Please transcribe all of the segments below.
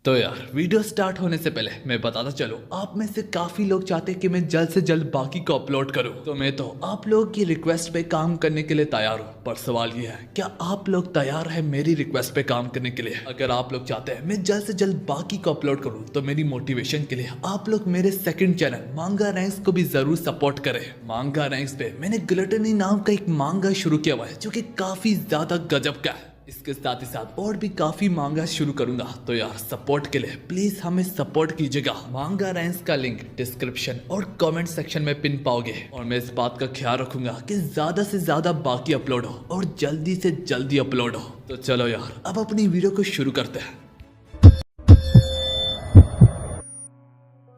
तो यार video start होने से पहले मैं बताता चलूं, आप में से काफी लोग चाहते हैं कि मैं जल्द से जल्द बाकी को अपलोड करूं, तो मैं तो आप लोगों की रिक्वेस्ट पे काम करने के लिए तैयार हूं। पर सवाल ये है, क्या आप लोग तैयार हैं मेरी रिक्वेस्ट पे काम करने के लिए? अगर आप लोग चाहते हैं मैं जल्द से जल्द बाकी को अपलोड करूं, तो मेरी मोटिवेशन के लिए आप लोग मेरे सेकंड चैनल मांगा रैंक्स को भी जरूर सपोर्ट करें। मांगा रैंक्स पे मैंने ग्लटनी नाम का एक मांगा शुरू किया हुआ है, जो कि काफी ज्यादा गजब का है। इसके साथ ही साथ और भी काफी मांगा शुरू करूंगा, तो यार सपोर्ट के लिए प्लीज हमें सपोर्ट कीजिएगा। मांगा रैंक्स का लिंक डिस्क्रिप्शन और कमेंट सेक्शन में पिन पाओगे, और मैं इस बात का ख्याल रखूंगा कि ज्यादा से ज्यादा बाकी अपलोड हो और जल्दी से जल्दी अपलोड हो। तो चलो यार अब अपनी वीडियो को शुरू करते हैं।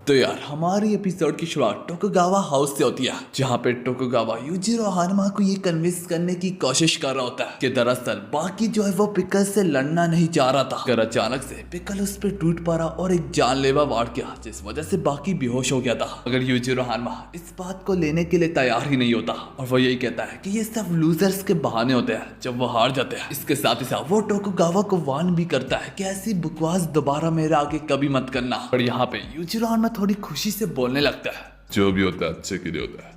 तो यार हमारी एपिसोड की शुरुआत टोकुगावा हाउस से होती है, जहाँ पे टोकुगावा यूजिरो हानमा को ये कन्विंस करने की कोशिश कर रहा होता है कि दरअसल बाकी जो है वो पिकल से लड़ना नहीं चाह रहा था। अगर अचानक से पिकल उस पर टूट पड़ा और एक जानलेवा वार किया, जिस वजह से बाकी बेहोश हो गया था। अगर यूजिरो हानमा इस बात को लेने के लिए तैयार ही नहीं होता, और वो यही कहता है कि ये सब लूजर्स के बहाने होते हैं जब वो हार जाते हैं। इसके साथ ही साथ वो टोकुगावा को वार्न भी करता है कि ऐसी बकवास दोबारा मेरे आगे कभी मत करना। और यहाँ पे यूजिरो हानमा थोड़ी खुशी से बोलने लगता है, जो भी होता है अच्छे के लिए होता है।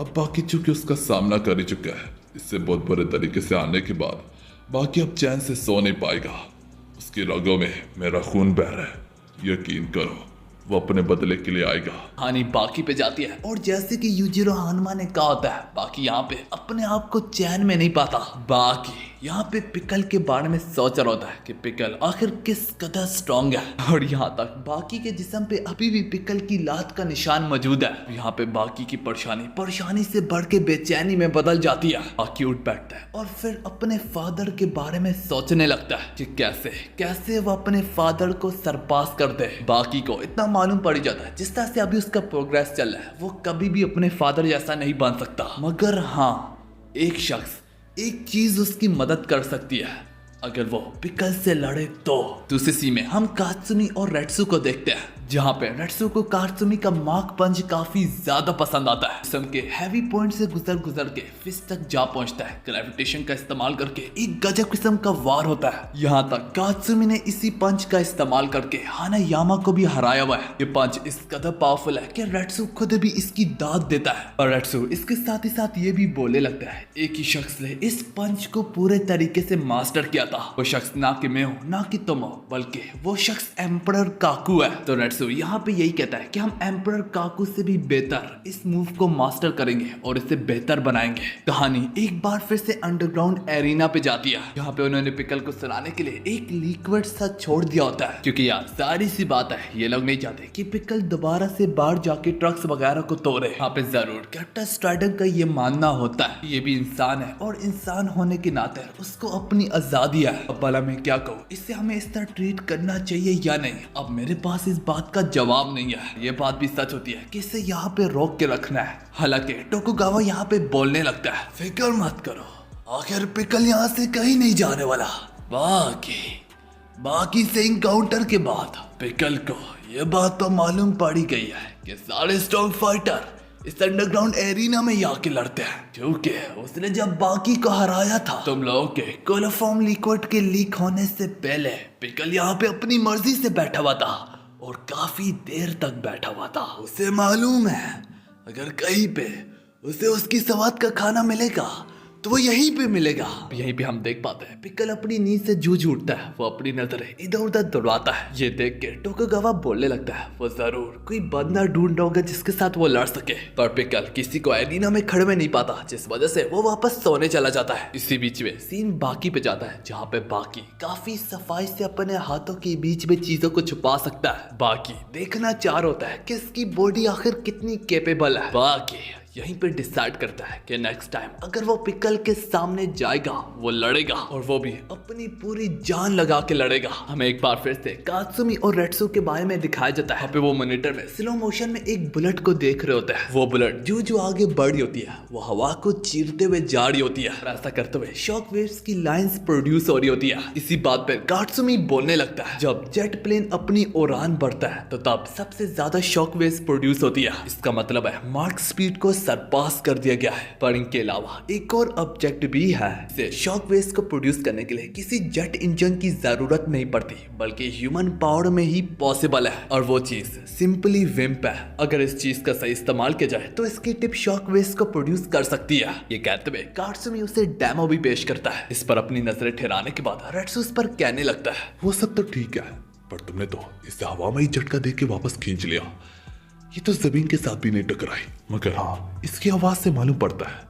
अब बाकी चूंकि उसका सामना कर ही चुका है, इससे बहुत बुरे तरीके से आने के बाद बाकी अब चैन से सो नहीं पाएगा। उसकी रगों में मेरा खून बह रहा है, यकीन करो वो अपने बदले के लिए आएगा। हानि बाकी पे जाती है, और जैसे कि यूजिरो हानमा ने कहा होता है, बाकी यहाँ पे अपने आप को चैन में नहीं पाता। बाकी यहाँ पे पिकल के बारे में सोच रहा होता है कि पिकल आखिर किस कदर स्ट्रॉन्ग है। और यहाँ तक बाकी के जिस्म पे अभी भी पिकल की लात का निशान मौजूद है। यहाँ पे बाकी की परेशानी से बढ़ के बेचैनी में बदल जाती है। बाकी उठ बैठता है और फिर अपने फादर के बारे में सोचने लगता है कि कैसे वो अपने फादर को सरपास कर दे। बाकी को इतना मालूम पड़ जाता है, जिस तरह से अभी उसका प्रोग्रेस चल रहा है, वो कभी भी अपने फादर जैसा नहीं बन सकता। मगर हाँ, एक चीज उसकी मदद कर सकती है, अगर वो पिकल से लड़े तो। दूसरी सीन में हम कात्सुमी और रेट्सु को देखते हैं, जहाँ पे रेट्सु को कात्सुमी का मार्क पंच काफी ज्यादा पसंद आता है। जिस्म के हैवी पॉइंट से गुजर के फिस्ट तक जा पहुंचता है। ग्रेविटेशन का इस्तेमाल करके एक गजब किस्म का वार होता है। यहाँ तक कात्सुमी ने इसी पंच का इस्तेमाल करके हानायामा को भी हराया हुआ है। ये पंच इस कदर पावरफुल है कि रेट्सु खुद भी इसकी दाद देता है। और रेट्सु इसके साथ ही साथ ये भी बोलने लगता है, एक ही शख्स ने इस पंच को पूरे तरीके से मास्टर किया था। वो शख्स ना कि मैं हूँ, ना कि तुम हो, बल्कि वो शख्स एम्परर काकू है। तो रेट्सु यहाँ पे यही कहता है कि हम एम्परर काकू से भी बेहतर इस मूव को मास्टर करेंगे और इसे बेहतर बनाएंगे। कहानी एक बार फिर से अंडरग्राउंड एरिना पे जाती है, यहाँ पे उन्होंने पिकल को सुनाने के लिए एक लिक्विड सा छोड़ दिया होता है, क्योंकि यार सारी सी बात है, ये लोग नहीं चाहते कि पिकल दोबारा से बाहर जाके ट्रक्स वगैरह को तोड़े। यहाँ पे जरूर कैप्टन स्ट्राइडर का ये मानना होता है, ये भी इंसान है और इंसान होने के नाते उसको अपनी आजादी है। अब भला मैं क्या कहूँ, इससे हमें इस तरह ट्रीट करना चाहिए या नहीं? अब मेरे पास इस बात का जवाब नहीं है। ये बात भी सच होती है कि इसे यहाँ पे रोक के रखना है। हालांकि टोकुगावा यहाँ पे बोलने लगता है, फिक्र मत करो, आखिर पिकल यहाँ से कहीं नहीं जाने वाला। बाकी से इनकाउंटर के बाद पिकल को ये बात तो मालूम पड़ी गई है कि सारे स्ट्रॉन्ग फाइटर इस अंडरग्राउंड एरिना में आके लड़ते हैं, क्योंकि उसने जब बाकी को हराया था, तुम लोगों के कोलोफॉर्म लिक्विड के लीक होने से पहले पिकल यहाँ पे अपनी मर्जी से बैठा हुआ था, और काफी देर तक बैठा हुआ था। उसे मालूम है अगर कहीं पे उसे उसकी सवाद का खाना मिलेगा तो वो यहीं पे मिलेगा। यहीं पे हम देख पाते हैं पिकल अपनी नींद से जूझ उठता है। वो अपनी नजरें इधर उधर दौड़ाता है। ये देख के टोकुगावा बोलने लगता है, वो जरूर कोई बंदा ढूंढ रहा होगा जिसके साथ वो लड़ सके। पर पिकल किसी को एरिना में खड़े में नहीं पाता, जिस वजह से वो वापस सोने चला जाता है। इसी बीच में सीन बाकी पे जाता है, जहाँ पे बाकी काफी सफाई से अपने हाथों के बीच में चीजों को छुपा सकता है। बाकी देखना चाह रहा होता है कि इसकी बॉडी आखिर कितनी कैपेबल है। बाकी यहीं पे डिसाइड करता है कि नेक्स्ट टाइम अगर वो पिकल के सामने जाएगा, वो लड़ेगा, और वो भी अपनी पूरी जान लगा के लड़ेगा। हमें एक बार फिर से कात्सुमी और रेट्सु के बारे में दिखाया जाता है। यहाँ पे वो मॉनिटर में स्लो मोशन में एक बुलेट को देख रहे होते हैं। वो बुलेट जो आगे बढ़ रही होती है, वो हवा को चीरते हुए जा रही होती है, और ऐसा करते हुए शॉक वेव्स की लाइंस प्रोड्यूस हो रही होती है। इसी बात पर कात्सुमी बोलने लगता है, जब जेट प्लेन अपनी उड़ान बढ़ता है तो तब सबसे ज्यादा शॉक वेव्स प्रोड्यूस होती है। इसका मतलब है मार्क स्पीड को सरपास कर दिया गया है। पर इनके अलावा एक और ऑब्जेक्ट भी है। इसे शॉक वेव्स को प्रोड्यूस करने के लिए किसी जेट इंजन की जरूरत नहीं पड़ती, बल्कि ह्यूमन पावर में ही पॉसिबल है। और वो चीज सिंपली विम्प है। अगर इस चीज का सही इस्तेमाल किया जाए तो इसकी टिप शॉक वेव्स को प्रोड्यूस कर सकती है। ये कहते हुए कात्सुमी उसे डेमो भी पेश करता है। इस पर अपनी नजरें ठहराने के बाद रेट्सु उस पर कहने लगता है, वो सब तो ठीक है, पर तुमने तो इसे हवा में ही झटका दे के वापस खींच लिया। ये तो जमीन के साथ भी नहीं टकराई, मगर हाँ, इसकी आवाज से मालूम पड़ता है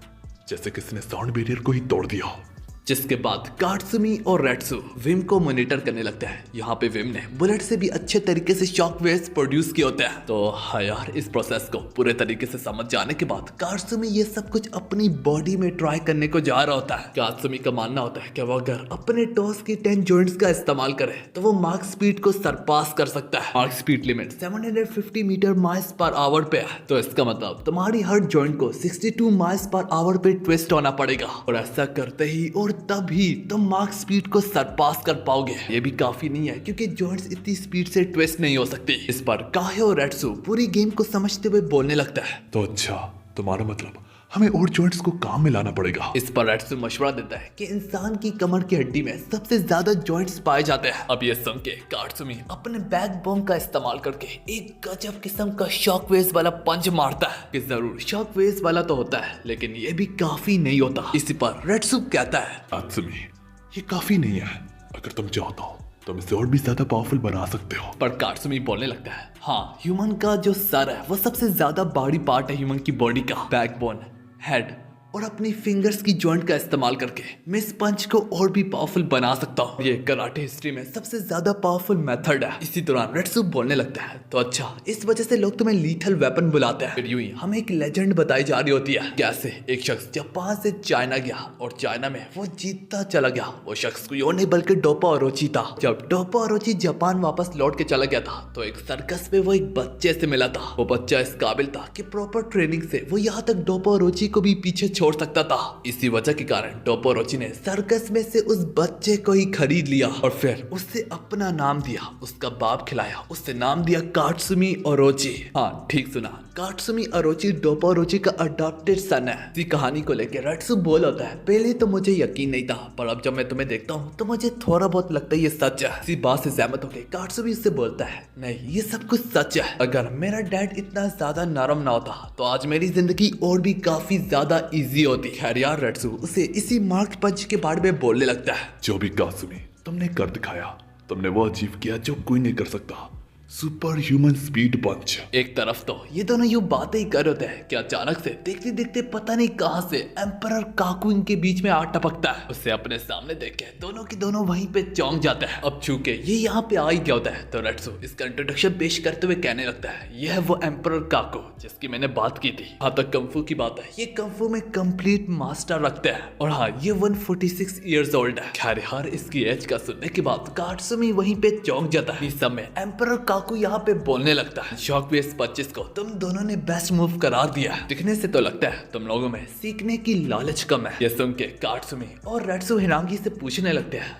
जैसे किसी ने साउंड बैरियर को ही तोड़ दिया हो। जिसके बाद कात्सुमी और रेट्सु विम को मॉनिटर करने लगते हैं। यहाँ पे विम ने बुलेट से भी अच्छे तरीके से शॉक वेव्स प्रोड्यूस किए होते हैं। तो हाँ यार, इस प्रोसेस को पूरे तरीके से समझ जाने के बाद कात्सुमी ये सब कुछ अपनी बॉडी में ट्राई करने को जा रहा होता है। कात्सुमी का मानना होता है कि वो अगर अपने टॉस की 10 जॉइंट्स का इस्तेमाल करे तो वो मार्क स्पीड को सरपास कर सकता है। Mark speed limit 750 meter miles per hour पे है, तो इसका मतलब तुम्हारी हर जॉइंट को 62 माइल्स पर आवर पे ट्विस्ट होना पड़ेगा। और ऐसा करते ही और तभी तुम मार्क स्पीड को सरपास कर पाओगे। ये भी काफी नहीं है क्योंकि जॉइंट्स इतनी स्पीड से ट्विस्ट नहीं हो सकती। इस पर काहे रेट्सु पूरी गेम को समझते हुए बोलने लगता है, तो अच्छा, तुम्हारा मतलब हमें और जॉइंट्स को काम में लाना पड़ेगा। इस पर रेट्सु मशवरा देता है कि इंसान की कमर की हड्डी में सबसे ज्यादा जॉइंट्स पाए जाते हैं। अब ये सुन के कात्सुमी अपने बैकबोन का इस्तेमाल करके एक गजब किस्म का शॉक वेव्स वाला पंच मारता है। कि जरूर शॉक वेव्स वाला तो होता है, लेकिन ये भी काफी नहीं होता। इसी पर रेट्सु कहता है, कात्सुमी, ये काफी नहीं है। अगर तुम चाहो तो तुम इसे और भी ज्यादा पावरफुल बना सकते हो। पर कात्सुमी बोलने लगता है, हाँ, ह्यूमन का जो सर है वो सबसे ज्यादा बॉडी पार्ट है ह्यूमन की बॉडी का। बैकबोन, हेड और अपनी फिंगर्स की जॉइंट का इस्तेमाल करके मैं इस पंच को और भी पावरफुल बना सकता हूँ। ये कराटे हिस्ट्री में सबसे ज्यादा पावरफुल मेथड है। इसी दौरान रेट्सु बोलने लगता है, तो अच्छा, इस वजह से लोग तुम्हें लीथल वेपन बुलाते हैं। फिर यूं ही हमें एक लेजेंड बताई जा रही होती है, कैसे एक शख्स जापान से चाइना गया और चाइना में वो जीतता चला गया। वो शख्स कोई नहीं बल्कि डोपा ओरोची था। जब डोपा ओरोची जापान वापस लौट के चला गया था तो एक सर्कस में वो एक बच्चे से मिला था। वो बच्चा इस काबिल था कि प्रॉपर ट्रेनिंग से वो यहाँ तक डोपा ओरोची को भी पीछे छोड़ सकता था। इसी वजह के कारण डोपा ओरोची ने सर्कस में से उस बच्चे को ही खरीद लिया और फिर उससे अपना नाम दिया। उसका बाप खिलाया, उससे नाम दिया कात्सुमी ओरोची। हाँ, ठीक सुना, कात्सुमी ओरोची डोपा ओरोची का अडॉप्टेड सन है। इसी कहानी को लेकर रेट्सु बोल होता है, पहले तो मुझे यकीन नहीं था, पर अब जब मैं तुम्हें देखता हूँ तो मुझे थोड़ा बहुत लगता है ये सच है। इसी बात से सहमत होकर कात्सुमी उससे बोलता है, नहीं, ये सब कुछ सच है। अगर मेरा डैड इतना ज्यादा नरम ना होता तो आज मेरी जिंदगी और भी काफी ज्यादा इजी होती। खैर यार, रेट्सु उसे इसी मार्क पंच के बारे में बोलने लगता है। जो भी कात्सुमी, तुमने कर दिखाया। तुमने वो अचीव किया जो कोई नहीं कर सकता, सुपर ह्यूमन स्पीड पंच। एक तरफ तो ये दोनों यूं बातें ही कर रहे हैं कि अचानक से देखते देखते पता नहीं कहां से एम्परर काकू इनके बीच में आ टपकता है। उसे अपने सामने देख के दोनों की दोनों वहीं पे चौंक जाते हैं। अब चूंकि ये यहाँ पे आ ही गया होता है तो रेट्सु इसका इंट्रोडक्शन पेश करते हुए कहने लगता है, यह है वो एम्परर काकू जिसकी मैंने बात की थी। हाँ, तक कंफू की बात है, ये कंफू में कंप्लीट मास्टर रखते हैं और हाँ, ये 146 ईयर्स ओल्ड है। खैर यार, इसकी एज का सुनने के बाद कात्सुमी वहीं पे चौंक जाता है। इस समय एम्परर काकू यहाँ पे बोलने लगता है, शॉक वेव्स 25 को तुम दोनों ने बेस्ट मूव करार दिया है। दिखने से तो लगता है तुम लोगों में सीखने की लालच कम है। ये सुन के कात्सुमी और रेट्सु हिरांगी से पूछने लगते हैं,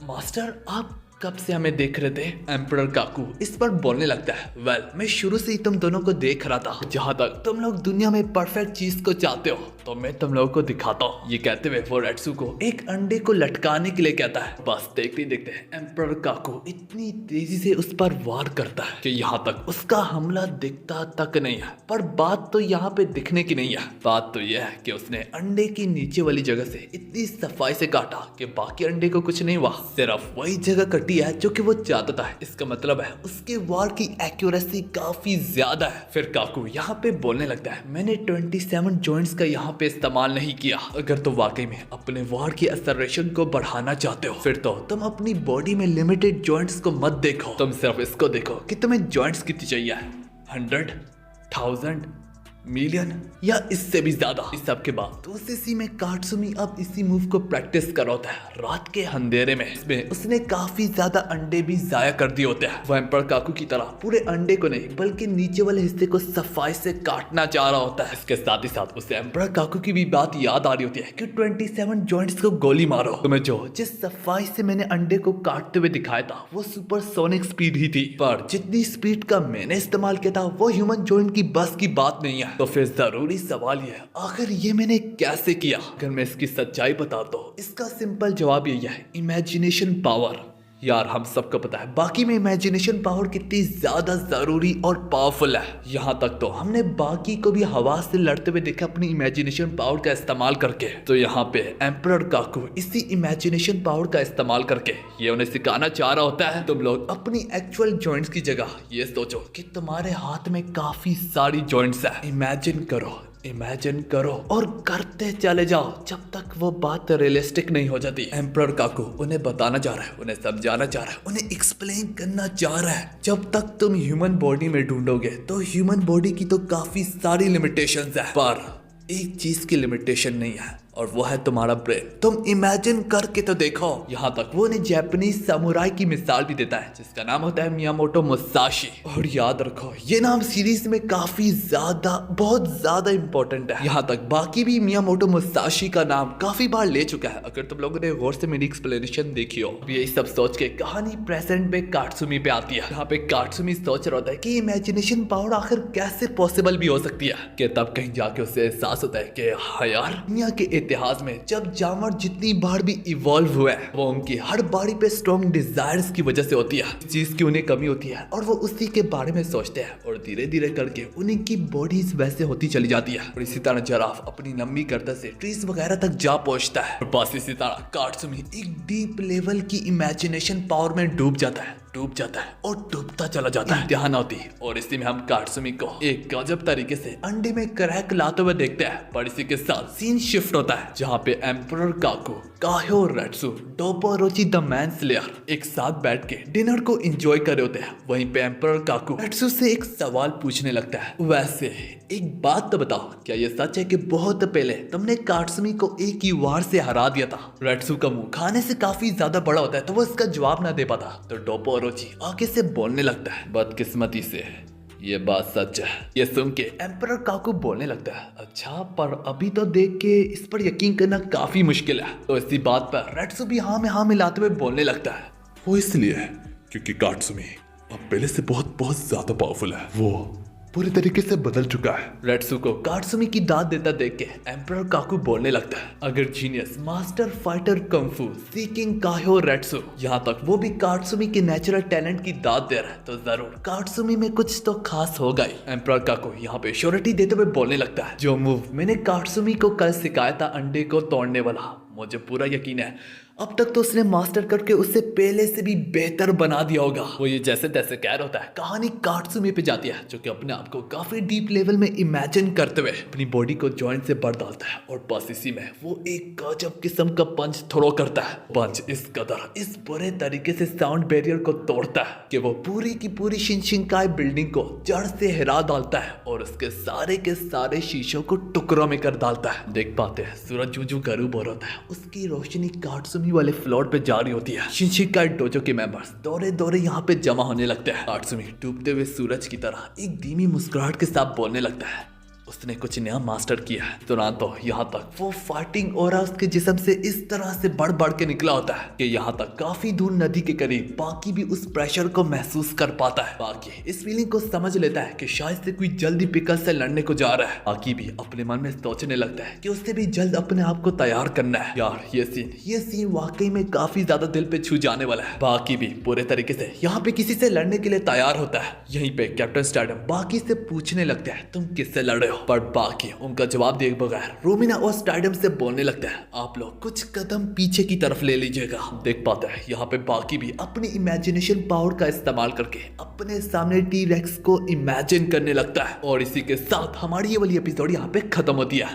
मास्टर, आप कब से हमें देख रहे थे? एम्परर काकू इस पर बोलने लगता है, वेल, मैं शुरू से ही तुम दोनों को देख रहा था। जहाँ तक तुम लोग दुनिया में परफेक्ट चीज को चाहते हो तो मैं तुम लोगों को दिखाता हूँ। ये कहते हुए वो रेट्सु को एक अंडे को लटकाने के लिए कहता है। बस देखते देखते एम्परर काकू इतनी तेजी से उस पर वार करता है कि यहाँ तक उसका हमला दिखता तक नहीं है। पर बात तो यहाँ पे दिखने की नहीं है, बात तो यह है कि उसने अंडे की नीचे वाली जगह से इतनी सफाई से काटा कि बाकी अंडे को कुछ नहीं हुआ, सिर्फ वही जगह कटी है जो कि वो चाहता था। इसका मतलब है उसके वार की एक्यूरेसी काफी ज्यादा है। फिर काकू यहाँ पे बोलने लगता है, मैंने 27 जॉइंट्स का यहाँ पे इस्तेमाल नहीं किया। अगर तुम वाकई में अपने वार की असरेशन को बढ़ाना चाहते हो फिर तो तुम अपनी बॉडी में लिमिटेड जॉइंट्स को मत देखो, तुम सिर्फ इसको देखो कि तुम्हें जॉइंट्स कितनी चाहिए, 100, 1000, मिलियन या इससे भी ज्यादा। इस सब के बाद उसी में कात्सुमी अब इसी मूव को प्रैक्टिस कर होता है रात के अंधेरे में। इसमें उसने काफी ज्यादा अंडे भी जाया कर दिए होते हैं। वह एम्परर काकू की तरह पूरे अंडे को नहीं बल्कि नीचे वाले हिस्से को सफाई से काटना चाह रहा होता है। इसके साथ ही साथ उसे एम्परर काकू की भी बात याद आ रही होती है कि 27 जॉइंट्स को गोली मारो। तुम्हें जो जिस सफाई से मैंने अंडे को काटते हुए दिखाया था वो सुपरसोनिक स्पीड ही थी, पर जितनी स्पीड का मैंने इस्तेमाल किया था वो ह्यूमन जॉइंट की बस की बात नहीं है। तो फिर जरूरी सवाल ये है, आखिर ये मैंने कैसे किया? अगर मैं इसकी सच्चाई बताता हूँ, इसका सिंपल जवाब यही है, इमेजिनेशन पावर। यार हम सबको पता है बाकी में इमेजिनेशन पावर कितनी ज्यादा जरूरी और पावरफुल है। यहाँ तक तो हमने बाकी को भी हवा से लड़ते हुए देखा अपनी इमेजिनेशन पावर का इस्तेमाल करके। तो यहाँ पे एम्परर काकू इसी इमेजिनेशन पावर का इस्तेमाल करके ये उन्हें सिखाना चाह रहा होता है, तुम लोग अपनी एक्चुअल जॉइंट्स की जगह ये सोचो कि तुम्हारे हाथ में काफी सारी जॉइंट्स है। इमेजिन करो और करते चले जाओ जब तक वो बात रियलिस्टिक नहीं हो जाती। एम्परर काकू उन्हें बताना चाह रहा है, उन्हें समझाना चाह रहा है, उन्हें एक्सप्लेन करना चाह रहा है, जब तक तुम ह्यूमन बॉडी में ढूंढोगे तो ह्यूमन बॉडी की तो काफी सारी लिमिटेशंस है, पर एक चीज की लिमिटेशन नहीं है और वो है तुम्हारा ब्रेन। तुम इमेजिन करके तो देखो। यहाँ तक वो उन्हें जापानीज सामुराई की मिसाल भी देता है जिसका नाम होता है मियामोटो मुसाशी। और याद रखो ये नाम सीरीज में काफी बहुत ज्यादा इंपॉर्टेंट है। यहाँ तक बाकी भी मियामोटो मुसाशी का नाम काफी बार ले चुका है, अगर तुम लोगों ने गौर से मेरी एक्सप्लेनेशन देखी हो। यही सब सोच के कहानी प्रेजेंट में काटसुमी पे आती है। यहाँ पे काटसुमी सोच रहा होता है कि इमेजिनेशन पावर आखिर कैसे पॉसिबल भी हो सकती है, कि तब कहीं जाके उसे एहसास होता है कि हाँ यार, दुनिया के इतिहास में जब जानवर जितनी बार भी इवॉल्व हुए हैं वो उनकी हर बारी पे स्ट्रॉन्ग डिजायर्स की वजह से होती है। इस चीज की उन्हें कमी होती है और वो उसी के बारे में सोचते हैं और धीरे धीरे करके उनकी बॉडीज वैसे होती चली जाती है। और इसी तरह जिराफ अपनी लंबी गर्दन से ट्रीज वगैरह तक जा पहुंचता है। और बस इसी तरह काटसुमी एक डीप लेवल की इमेजिनेशन पावर में डूब जाता है और डूबता चला जाता है। ध्यान होती और इसी में हम काटसुमी को एक गजब तरीके से अंडे में क्रैक लाते हुए देखते हैं। पर इसी के साथ सीन शिफ्ट होता है जहाँ पे एम्परर काकू, काह्यो रेट्सु, डोपोरोची द मैन स्लेयर एक साथ बैठ के डिनर को एंजॉय कर रहे होते हैं। वहीं पे एम्परर काकू रेट्सु से एक सवाल पूछने लगता है, वैसे एक बात तो बताओ, क्या ये सच है कि बहुत पहले तुमने काटसुमी को एक ही वार से हरा दिया था? रेट्सु का मुंह खाने से काफी ज्यादा बड़ा होता है तो वो इसका जवाब ना दे पाता। तो डोपोरोची आगे से बोलने लगता है, बदकिस्मती से ये बात सच है। ये सुन के एम्परर काकू बोलने लगता है, अच्छा पर अभी तो देख के इस पर यकीन करना काफी मुश्किल है। तो इसी बात पर रेट्सु भी हाँ में हाँ मिलाते हुए बोलने लगता है, वो इसलिए क्योंकि काटसुमी अब पहले से बहुत ज्यादा पावरफुल है, वो पूरी तरीके से बदल चुका है। रेट्सु को काटसुमी की दाद देता देख के एम्परर काकू बोलने लगता है, अगर जीनियस मास्टर फाइटर कंफू सीकिंग काह्यो रेट्सु यहाँ तक वो भी काटसुमी के नेचुरल टैलेंट की दाद दे रहा है तो जरूर काटसुमी में कुछ तो खास होगा ही। एम्परर काकू यहाँ पे श्योरिटी देते हुए बोलने लगता है, जो मूव मैंने काटसुमी को कल सिखाया था अंडे को तोड़ने वाला, मुझे पूरा यकीन है अब तक तो उसने मास्टर करके उससे पहले से भी बेहतर बना दिया होगा। वो ये जैसे तैसे कह रहा होता है, कहानी काटसुमी पे जाती है जो कि अपने आप को काफी डीप लेवल में इमेजिन करते हुए अपनी बॉडी को जॉइंट से बढ़ डालता है और बस इसी में वो एक गजब किस्म का पंच थ्रो करता है। पंच इस बुरे तरीके से साउंड बैरियर को तोड़ता है कि वो पूरी की पूरी शिनशिनकाई बिल्डिंग को जड़ से हिला डालता है और उसके सारे के सारे शीशों को टुकड़ों में कर डालता है। देख पाते हैं सूरज जू गरूब हो रहा है, उसकी रोशनी काटसुमी वाले फ्लोर पे जारी होती है। शिनशिनकाई डोजो के मेंबर्स दौरे यहाँ पे जमा होने लगते हैं। काटसुमी डूबते हुए सूरज की तरह एक धीमी मुस्कुराहट के साथ बोलने लगता है, उसने कुछ नया मास्टर किया है। तुरंत तो यहाँ तक वो फाइटिंग और उसके जिस्म से इस तरह से बढ़ के निकला होता है कि यहाँ तक काफी दूर नदी के करीब बाकी भी उस प्रेशर को महसूस कर पाता है। बाकी इस फीलिंग को समझ लेता है कि शायद से कोई जल्दी पिकल से लड़ने को जा रहा है। बाकी भी अपने मन में सोचने लगता है कि उससे भी जल्द अपने आप को तैयार करना है। यार ये सीन वाकई में काफी ज्यादा दिल पे छू जाने वाला है। बाकी भी पूरे तरीके से यहाँ पे किसी से लड़ने के लिए तैयार होता है। यहीं पे कैप्टन स्टारडम बाकी से पूछने लगता है, तुम किससे लड़ रहे हो? पर बाकी उनका जवाब दिए बगैर रोमिना और स्टारडम से बोलने लगता है, आप लोग कुछ कदम पीछे की तरफ ले लीजिएगा। देख पाता है यहाँ पे बाकी भी अपनी इमेजिनेशन पावर का इस्तेमाल करके अपने सामने टी-रेक्स को इमेजिन करने लगता है। और इसी के साथ हमारी ये वाली एपिसोड यहाँ पे खत्म होती है।